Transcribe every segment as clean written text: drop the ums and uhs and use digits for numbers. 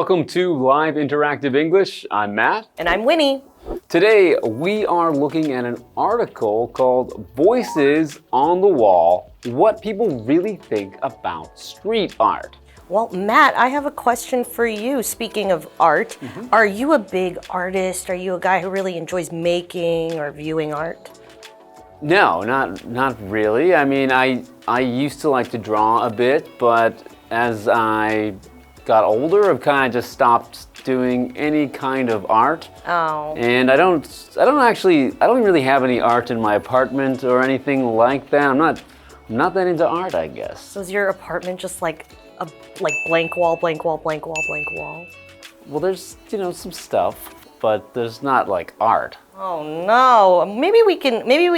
welcome to Live Interactive English. I'm Matt. And I'm Winnie. Today, we are looking at an article called Voices on the Wall, What People Really Think About Street Art. Well, Matt, I have a question for you. Speaking of art, are you a big artist? Are you a guy who really enjoys making or viewing art? No, not really. I mean, I used to like to draw a bit, but as I got older, I've kind of just stopped doing any kind of art. Oh. And I don't really have any art in my apartment or anything like that. I'm not that into art, I guess. So is your apartment just like a blank wall, blank wall, blank wall, blank wall? Well, there's, some stuff, but there's not like art. Oh no, maybe we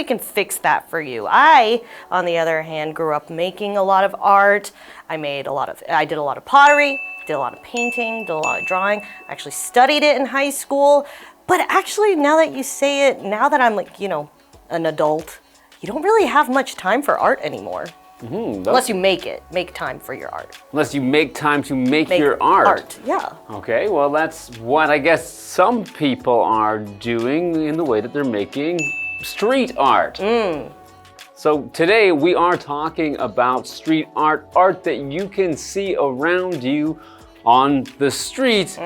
can fix that for you. I, on the other hand, grew up making a lot of art. I did a lot of pottery, did a lot of painting, did a lot of drawing. I actually studied it in high school. But actually, now that you say it, now that I'm an adult, you don't really have much time for art anymore. Unless you make time for your art. Unless you make time to make your art. Yeah. Okay, well that's what I guess some people are doing in the way that they're making street art. So today we are talking about street art that you can see around you on the street,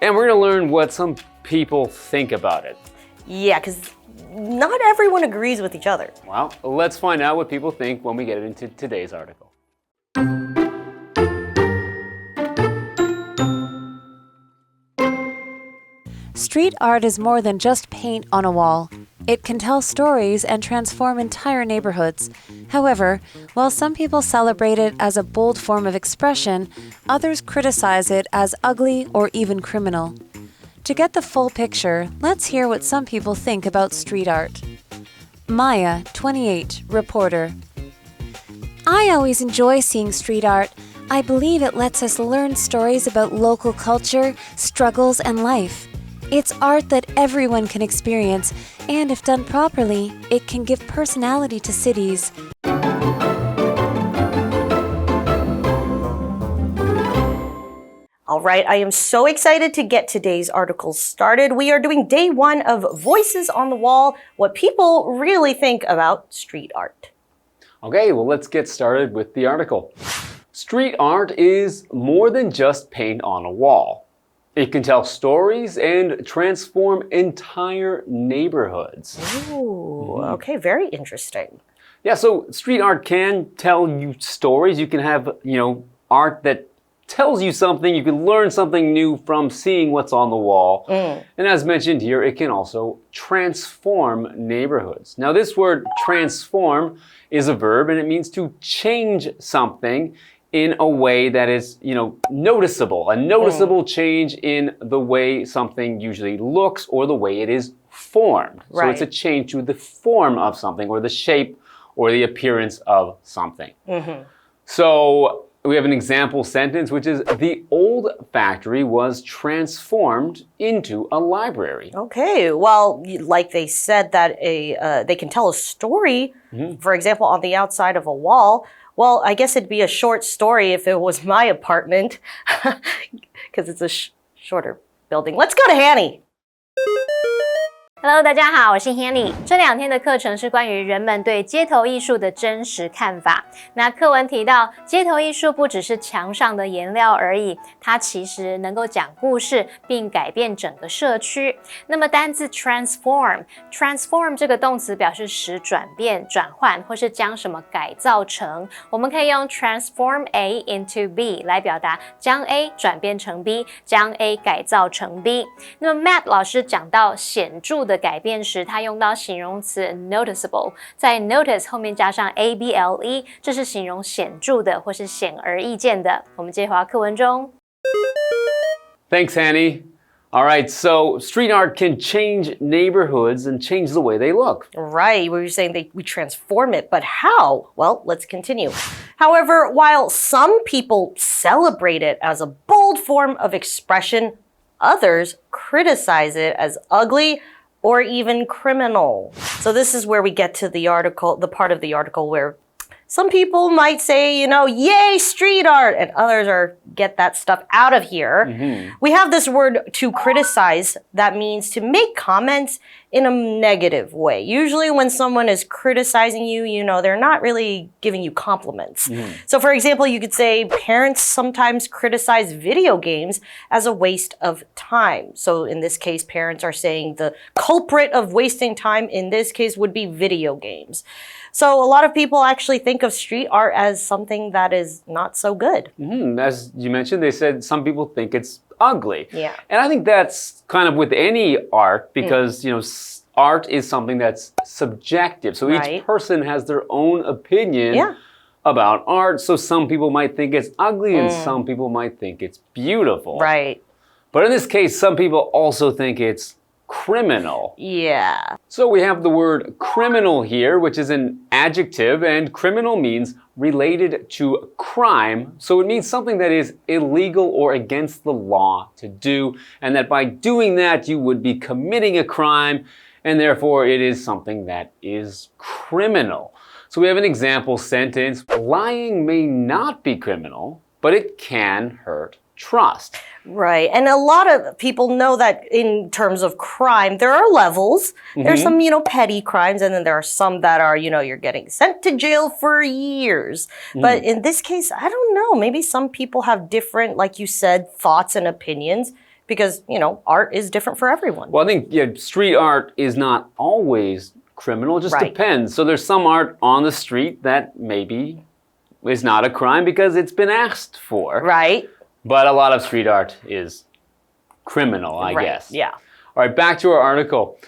and we're gonna learn what some people think about it. Yeah, because not everyone agrees with each other. Well, let's find out what people think when we get into today's article. Street art is more than just paint on a wall. It can tell stories and transform entire neighborhoods. However, while some people celebrate it as a bold form of expression, others criticize it as ugly or even criminal. To get the full picture, let's hear what some people think about street art. Maya, 28, reporter. I always enjoy seeing street art. I believe it lets us learn stories about local culture, struggles, and life. It's art that everyone can experience, and if done properly, it can give personality to cities. All right, I am so excited to get today's article started. We are doing day 1 of Voices on the Wall, what people really think about street art. Okay, well let's get started with the article. Street art is more than just paint on a wall. It can tell stories and transform entire neighborhoods. Ooh, okay, very interesting. Yeah, so street art can tell you stories. You can have, art that tells you something. You can learn something new from seeing what's on the wall. And as mentioned here, it can also transform neighborhoods. Now, this word transform is a verb, and it means to change something in a way that is, noticeable. A noticeable change in the way something usually looks or the way it is formed. Right. So it's a change to the form of something or the shape or the appearance of something. So we have an example sentence, which is, the old factory was transformed into a library. Okay, well, like they said that they can tell a story, for example, on the outside of a wall. Well, I guess it'd be a short story if it was my apartment, because it's a shorter building. Let's go to Hanny. Hello， 大家好，我是 Hanny。这2天的课程是关于人们对街头艺术的真实看法。那课文提到，街头艺术不只是墙上的颜料而已，它其实能够讲故事，并改变整个社区。那么单字 transform 这个动词表示使转变、转换，或是将什么改造成。我们可以用 transform A into B 来表达将 A 转变成 B， 将 A 改造成 B。那么 Matt 老师讲到显著的改变时，他用到形容词 noticeable， 在 notice 后面加上 able， 这是形容显著的或是显而易见的。我们接回到课文中。Thanks, Annie. All right, so street art can change neighborhoods and change the way they look. Right, we were saying we transform it, but how? Well, let's continue. However, while some people celebrate it as a bold form of expression, others criticize it as ugly or even criminal. So this is where we get to the part of the article where some people might say, yay, street art, and others are get that stuff out of here. We have this word to criticize that means to make comments in a negative way. Usually when someone is criticizing you, they're not really giving you compliments. So for example, you could say parents sometimes criticize video games as a waste of time. So in this case, parents are saying the culprit of wasting time in this case would be video games. So a lot of people actually think of street art as something that is not so good. As you mentioned, they said some people think it's ugly. Yeah. And I think that's kind of with any art because, art is something that's subjective. So each person has their own opinion about art. So some people might think it's ugly and some people might think it's beautiful. Right. But in this case, some people also think it's criminal. Yeah. So we have the word criminal here, which is an adjective, and criminal means related to crime. So it means something that is illegal or against the law to do, and that by doing that, you would be committing a crime, and therefore it is something that is criminal. So we have an example sentence: lying may not be criminal, but it can hurt trust. Right. And a lot of people know that in terms of crime, there are levels. There's some, petty crimes, and then there are some that are, you're getting sent to jail for years. But in this case, I don't know. Maybe some people have different, like you said, thoughts and opinions because, art is different for everyone. Well, I think street art is not always criminal. It just depends. So there's some art on the street that maybe is not a crime because it's been asked for. Right. But a lot of street art is criminal, I guess. Yeah. All right, back to our article.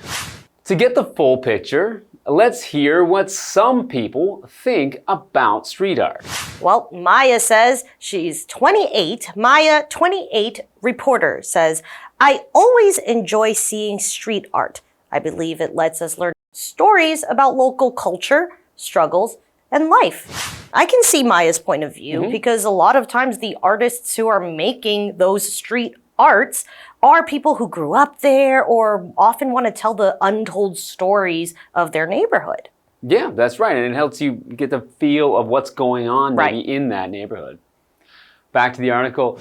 To get the full picture, let's hear what some people think about street art. Well, Maya says she's 28. Maya, 28, reporter, says, I always enjoy seeing street art. I believe it lets us learn stories about local culture, struggles, and life. I can see Maya's point of view because a lot of times the artists who are making those street arts are people who grew up there or often want to tell the untold stories of their neighborhood. Yeah, that's right. And it helps you get the feel of what's going on maybe in that neighborhood. Back to the article.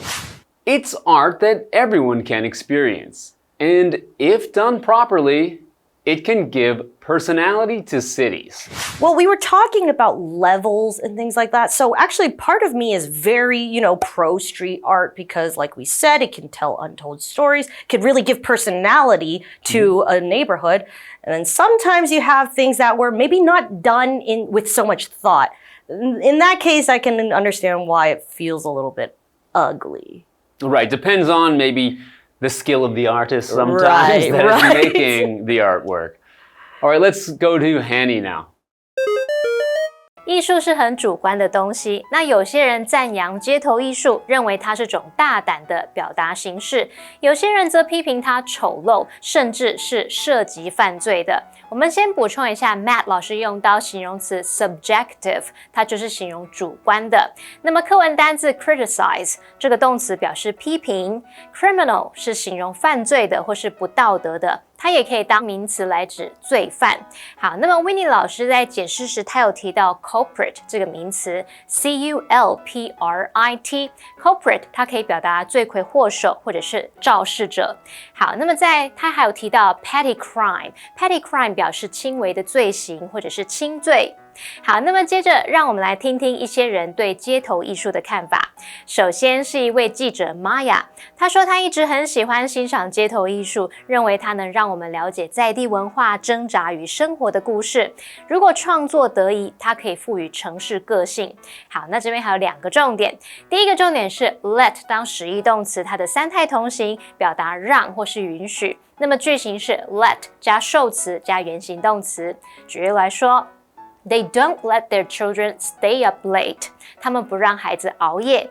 It's art that everyone can experience. And if done properly, it can give personality to cities. Well, we were talking about levels and things like that. So actually part of me is very, pro street art because like we said, it can tell untold stories, could really give personality to a neighborhood. And then sometimes you have things that were maybe not done with so much thought. In that case, I can understand why it feels a little bit ugly. Right, depends on maybe the skill of the artist sometimes that is making the artwork. All right, let's go to Hanny now. 艺术是很主观的东西，那有些人赞扬街头艺术，认为它是种大胆的表达形式；有些人则批评它丑陋，甚至是涉及犯罪的。我们先补充一下 Matt 老师用到形容词 subjective， 它就是形容主观的。那么课文单字 criticize 这个动词表示批评 ，criminal 是形容犯罪的或是不道德的。它也可以当名词来指罪犯。好，那么 Winnie 老师在解释时，他有提到 culprit 这个名词 ，culprit，culprit 它可以表达罪魁祸首或者是肇事者。好，那么他还有提到 petty crime，petty crime 表示轻微的罪行或者是轻罪。好，那么接着让我们来听听一些人对街头艺术的看法。首先是一位记者 Maya， 她说她一直很喜欢欣赏街头艺术，认为它能让我们了解在地文化挣扎与生活的故事。如果创作得宜，它可以赋予城市个性。好，那这边还有2个重点。第一个重点是 let 当实义动词，它的三态同形，表达让或是允许。那么句型是 let 加受词加原形动词。举例来说，They don't let their children stay up late. 他们不让孩子熬夜。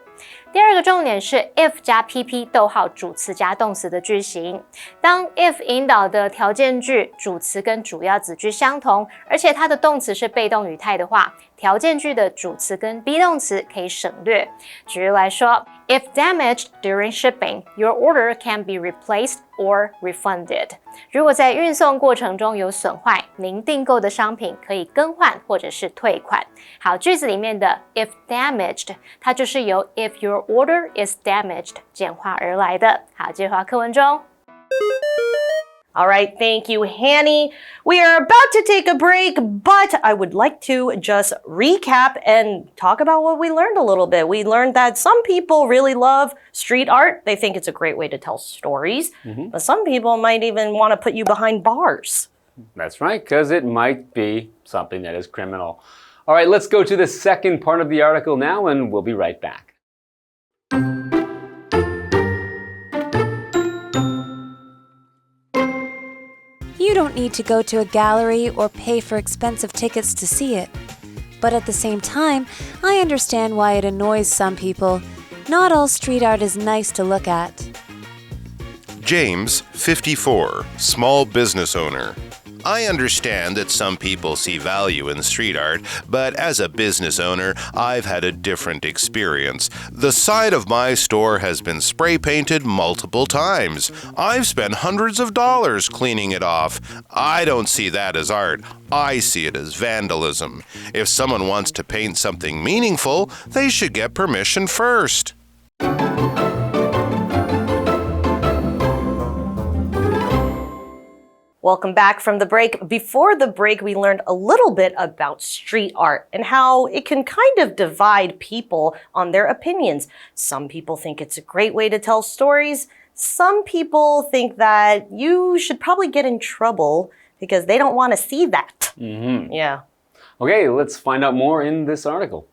第二个重点是 if 加 PP 逗号主词加动词的句型。当 if 引导的条件句主词跟主要子句相同，而且它的动词是被动语态的话，条件句的主词跟 be 动词可以省略。举例来说 ，If damaged during shipping, your order can be replaced or refunded. 如果在运送过程中有损坏，您订购的商品可以更换或者是退款。好，句子里面的 if damaged， 它就是由 if your order is damaged 简化而来的。好，接回课文中。All right, thank you, Hanny. We are about to take a break, but I would like to just recap and talk about what we learned a little bit. We learned that some people really love street art. They think it's a great way to tell stories, but some people might even want to put you behind bars. That's right, because it might be something that is criminal. All right, let's go to the second part of the article now, and we'll be right back. You don't need to go to a gallery or pay for expensive tickets to see it. But at the same time, I understand why it annoys some people. Not all street art is nice to look at. James, 54, small business owner. I understand that some people see value in street art, but as a business owner, I've had a different experience. The side of my store has been spray painted multiple times. I've spent hundreds of dollars cleaning it off. I don't see that as art. I see it as vandalism. If someone wants to paint something meaningful, they should get permission first. Welcome back from the break. Before the break, we learned a little bit about street art and how it can kind of divide people on their opinions. Some people think it's a great way to tell stories. Some people think that you should probably get in trouble because they don't want to see that. Yeah. Okay, let's find out more in this article.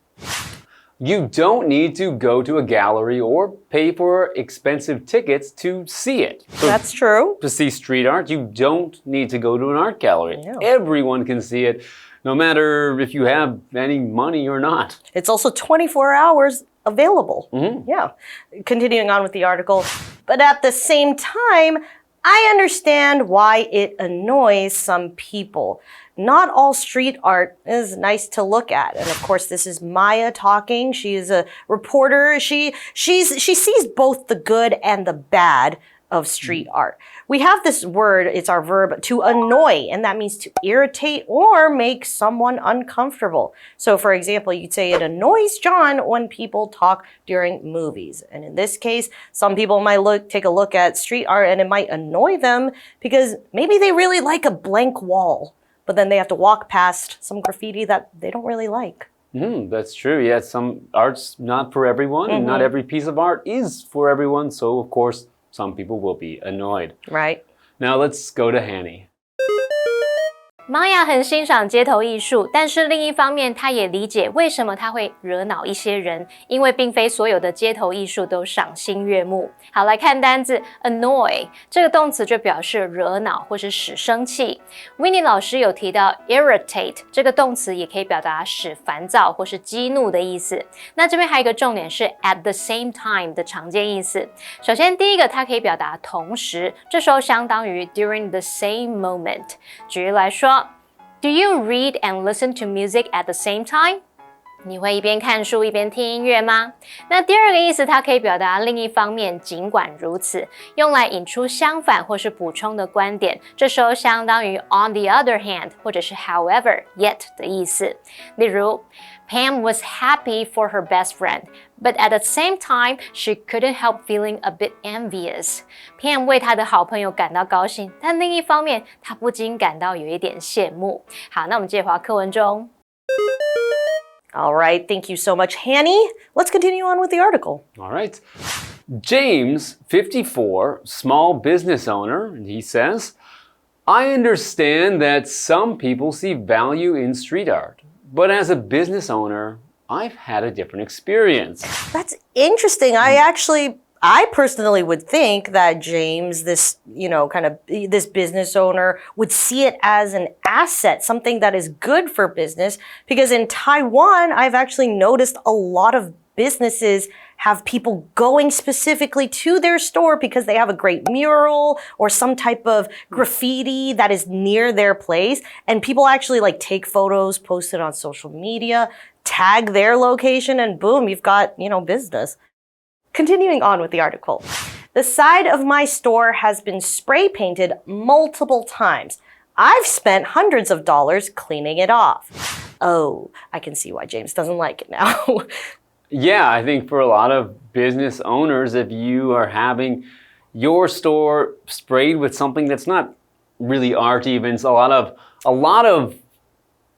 You don't need to go to a gallery or pay for expensive tickets to see it. So That's true. to see street art, you don't need to go to an art gallery. Yeah. Everyone can see it, no matter if you have any money or not. It's also 24 hours available. Yeah. Continuing on with the article. But at the same time, I understand why it annoys some people. Not all street art is nice to look at. And of course, this is Maya talking. She is a reporter. She sees both the good and the bad of street art. We have this word, it's our verb, to annoy, and that means to irritate or make someone uncomfortable. So for example, you'd say it annoys John when people talk during movies. And in this case, some people might take a look at street art and it might annoy them because maybe they really like a blank wall, but then they have to walk past some graffiti that they don't really like. That's true. Yeah, some art's not for everyone, and not every piece of art is for everyone. So of course, some people will be annoyed. Right. Now let's go to Hanny. 玛雅很欣赏街头艺术，但是另一方面，她也理解为什么它会惹恼一些人，因为并非所有的街头艺术都赏心悦目。好，来看单字 annoy 这个动词就表示惹恼或是使生气。Winnie 老师有提到 irritate 这个动词也可以表达使烦躁或是激怒的意思。那这边还有一个重点是 at the same time 的常见意思。首先第一个，它可以表达同时，这时候相当于 during the same moment。举例来说。Do you read and listen to music at the same time? 你会一边看书一边听音乐吗？那第二个意思，它可以表达另一方面，尽管如此，用来引出相反或是补充的观点，这时候相当于 on the other hand 或者是 however yet 的意思。例如 Pam was happy for her best friend, but at the same time, she couldn't help feeling a bit envious. Pam 为她的好朋友感到高兴，但另一方面，她不禁感到有一点羡慕。好，那我们接回课文中。All right, thank you so much, Hanny. Let's continue on with the article. All right. James, 54, small business owner, and he says, I understand that some people see value in street art, but as a business owner, I've had a different experience. That's interesting. I personally would think that James, this business owner, would see it as an asset, something that is good for business. Because in Taiwan, I've actually noticed a lot of businesses have people going specifically to their store because they have a great mural or some type of graffiti that is near their place. And people actually like take photos, post it on social media, tag their location, and boom, you've got, business. Continuing on with the article. The side of my store has been spray painted multiple times. I've spent hundreds of dollars cleaning it off. Oh, I can see why James doesn't like it now. Yeah, I think for a lot of business owners, if you are having your store sprayed with something that's not really art even, it's a lot of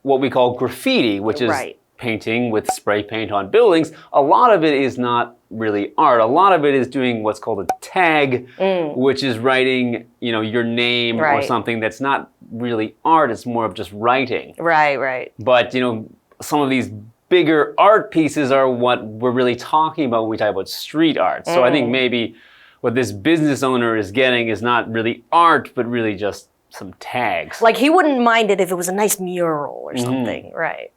what we call graffiti, which is painting with spray paint on buildings. A lot of it is not really art. A lot of it is doing what's called a tag, which is writing, your name or something that's not really art. It's more of just writing. Right. But, some of these bigger art pieces are what we're really talking about when we talk about street art. So I think maybe what this business owner is getting is not really art, but really just some tags. Like he wouldn't mind it if it was a nice mural or something, right?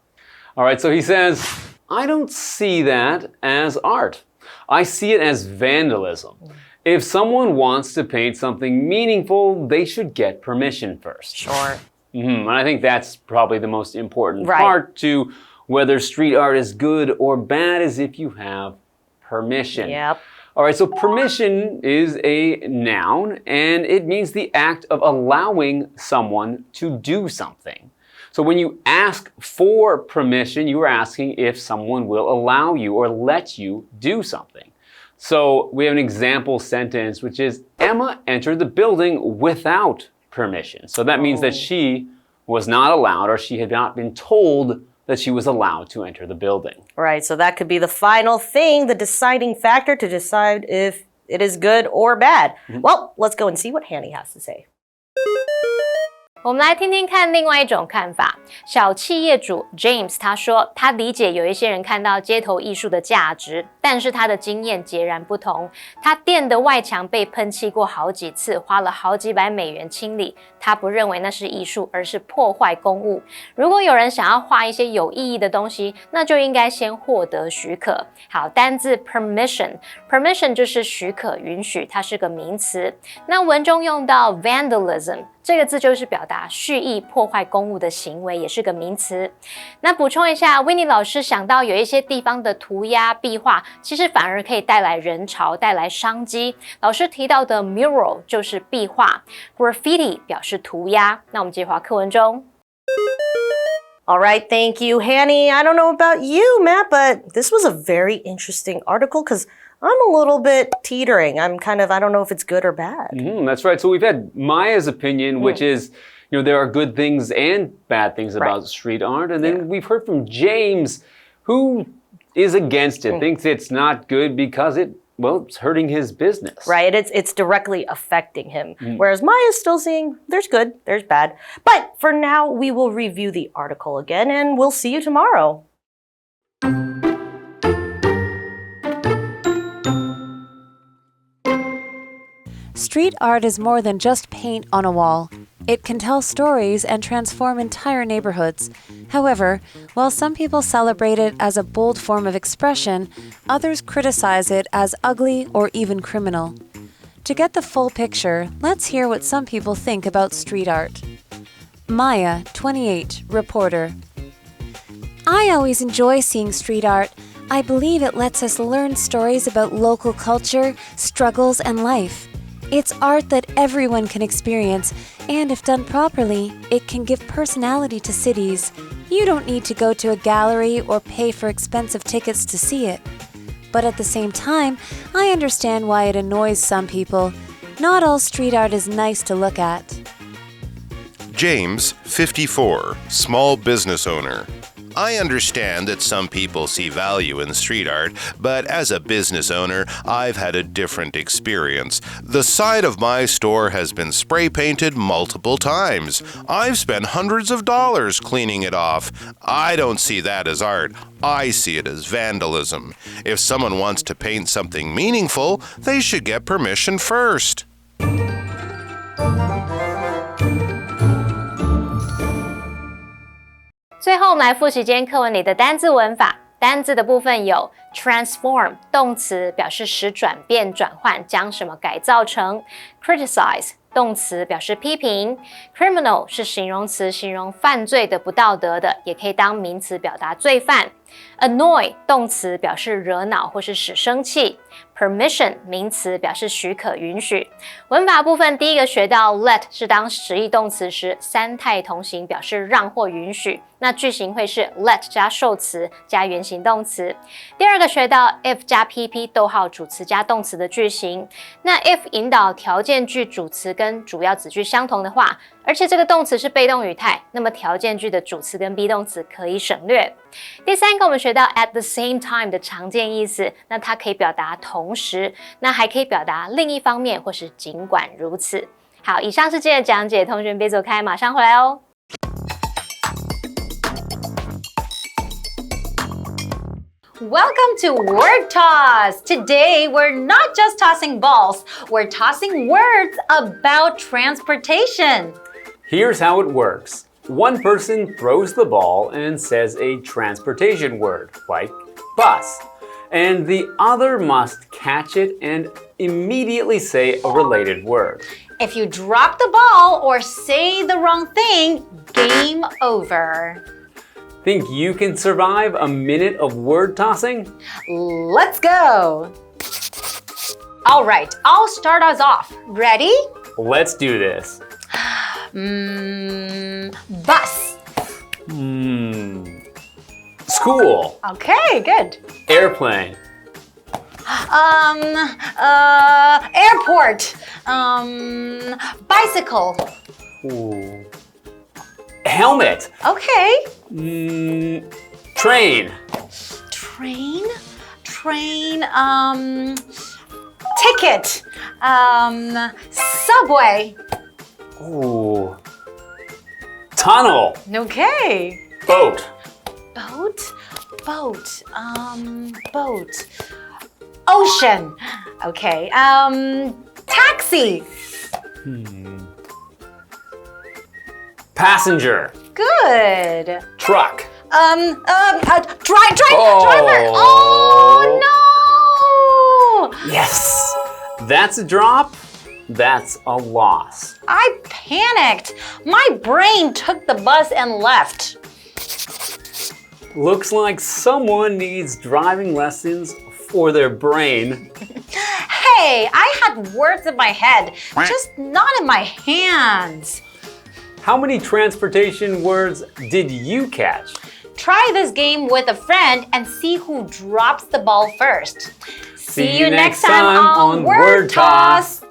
All right, so he says, I don't see that as art. I see it as vandalism. If someone wants to paint something meaningful, they should get permission first. Sure. And I think that's probably the most important part to whether street art is good or bad, is if you have permission. Yep. All right, so permission is a noun, and it means the act of allowing someone to do something. So when you ask for permission, you are asking if someone will allow you or let you do something. So we have an example sentence, which is, Emma entered the building without permission. So that means that she was not allowed, or she had not been told that she was allowed to enter the building. Right, so that could be the final thing, the deciding factor to decide if it is good or bad. Well, let's go and see what Hanny has to say. 我们来听听看另外一种看法。小企业主 James 他说，他理解有一些人看到街头艺术的价值，但是他的经验截然不同。他店的外墙被喷漆过好几次，花了好几百美元清理。他不认为那是艺术，而是破坏公物。如果有人想要画一些有意义的东西，那就应该先获得许可。好，单字 permission 就是许可、允许，它是个名词。那文中用到 vandalism。这个字就是表达蓄意破坏公物的行为，也是个名词。那补充一下 Winnie 老师想到有一些地方的涂鸦壁画，其实反而可以带来人潮，带来商机。老师提到的 mural 就是壁画 ，graffiti 表示涂鸦。那我们接回课文中。All right, thank you, Hanny. I don't know about you, Matt, but this was a very interesting article because I'm a little bit teetering. I don't know if it's good or bad. That's right. So we've had Maya's opinion, which is, there are good things and bad things about street art. And then we've heard from James, who is against it, thinks it's not good because it's hurting his business. Right, it's directly affecting him. Whereas Maya's still seeing there's good, there's bad. But for now, we will review the article again, and we'll see you tomorrow. Street art is more than just paint on a wall. It can tell stories and transform entire neighborhoods. However, while some people celebrate it as a bold form of expression, others criticize it as ugly or even criminal. To get the full picture, let's hear what some people think about street art. Maya, 28, reporter. I always enjoy seeing street art. I believe it lets us learn stories about local culture, struggles, and life. It's art that everyone can experience, and if done properly, it can give personality to cities. You don't need to go to a gallery or pay for expensive tickets to see it. But at the same time, I understand why it annoys some people. Not all street art is nice to look at. James, 54, small business owner. I understand that some people see value in street art, but as a business owner, I've had a different experience. The side of my store has been spray painted multiple times. I've spent hundreds of dollars cleaning it off. I don't see that as art. I see it as vandalism. If someone wants to paint something meaningful, they should get permission first. 最后，我们来复习今天课文里的单字文法。单字的部分有 transform 动词，表示使转变、转换，将什么改造成 criticize 动词表示批评 criminal 是形容词，形容犯罪的、不道德的，也可以当名词表达罪犯 annoy 动词表示惹恼或是使生气 permission 名词表示许可、允许。文法部分第一个学到 let 是当实义动词时，三态同形表示让或允许，那句型会是 let 加受词加原形动词。第二个学到 if 加 pp 逗号主词加动词的句型，那 if 引导条件句主词跟主要子句相同的话，而且这个动词是被动语态，那么条件句的主词跟 be 动词可以省略。第三个我们学到 at the same time 的常见意思，那它可以表达同时，那还可以表达另一方面或是尽管如此。好，以上是今天的讲解，同学们别走开，马上回来哦。Welcome to Word Toss! Today, we're not just tossing balls, we're tossing words about transportation. Here's how it works. One person throws the ball and says a transportation word, like bus. And the other must catch it and immediately say a related word. If you drop the ball or say the wrong thing, game over. Think you can survive a minute of word tossing? Let's go! All right, I'll start us off. Ready? Let's do this. Bus. School. Okay, good. Airplane. Airport. Bicycle. Ooh. Helmet. Okay. Train. Train. Ticket. Subway. Ooh. Tunnel. Okay. Boat. Boat. Ocean. Okay. Taxi. Passenger. Good. Truck. Driver. Oh no! Yes. That's a drop. That's a loss. I panicked. My brain took the bus and left. Looks like someone needs driving lessons for their brain. Hey, I had words in my head, just not in my hands. How many transportation words did you catch? Try this game with a friend and see who drops the ball first. See you next time on Word Toss.